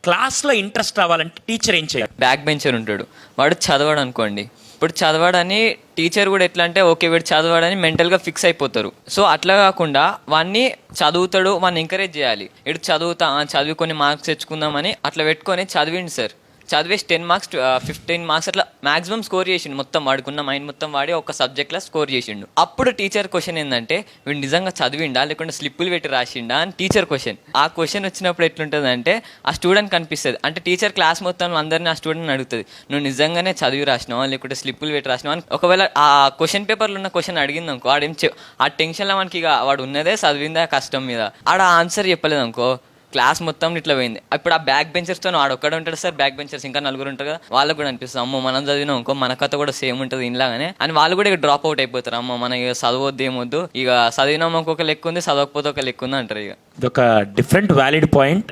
క్లాస్లో ఇంట్రెస్ట్ రావాలంటే టీచర్ ఏం చేయాలి? బ్యాక్ బెంచర్ ఉంటాడు, వాడు చదవడు అనుకోండి. ఇప్పుడు చదవడని టీచర్ కూడా ఎట్లా అంటే ఓకే వీడు చదవడని మెంటల్గా ఫిక్స్ అయిపోతారు. సో అట్లా కాకుండా వాడిని చదువుతాడు, వాడిని ఎంకరేజ్ చేయాలి. ఇటు చదివి కొన్ని మార్క్స్ తెచ్చుకుందామని అట్లా పెట్టుకొని చదివిండి సార్. చదివేసి 10 మార్క్స్ 15 మార్క్స్ అట్లా మాక్సిమం స్కోర్ చేసిండు. మొత్తం వాడుకున్న మైండ్ మొత్తం వాడి ఒక సబ్జెక్ట్లో స్కోర్ చేసిండు. అప్పుడు టీచర్ క్వశ్చన్ ఏంటంటే వీడు నిజంగా చదివిండా లేకుంటే స్లిప్పులు పెట్టి రాసిండా అని టీచర్ క్వశ్చన్. ఆ క్వశ్చన్ వచ్చినప్పుడు ఎట్లుంటుంది అంటే ఆ స్టూడెంట్ కనిపిస్తుంది. అంటే టీచర్ క్లాస్ మొత్తం అందరినీ ఆ స్టూడెంట్ అడుగుతుంది, నువ్వు నిజంగానే చదివి రాసినావా లేకుంటే స్లిప్పులు పెట్టి రాసినావా అని. ఒకవేళ ఆ క్వశ్చన్ పేపర్లో ఉన్న క్వశ్చన్ అడిగింది అనుకో, ఆ టెన్షన్లో మనకి ఇక వాడు ఉన్నదే చదివిందా కష్టం మీద, ఆడ ఆన్సర్ చెప్పలేదు అనుకో, క్లాస్ మొత్తం ఇట్లా పోయింది. ఇప్పుడు ఆ బ్యాక్ బెంచర్స్తో వాడు ఒక్కడే ఉంటాడు సార్, బ్యాక్ బెంచర్స్ ఇంకా 4 ఉంటారు కదా, వాళ్ళకు కూడా అనిపిస్తుంది అమ్మో మనం చదివినాం ఇంకో మన కథ కూడా సేమ్ ఉంటుంది ఇలాగానే అని వాళ్ళు కూడా ఇక డ్రాప్ అవుట్ అయిపోతారు. అమ్మో మన ఇక చదవద్దు ఏమొద్దు, ఇక చదివినాం ఒక లెక్క ఉంది, చదవకపోతే ఒక లెక్క ఉంది అంటారు. ఇక ఇది ఒక డిఫరెంట్ వ్యాలిడ్ పాయింట్.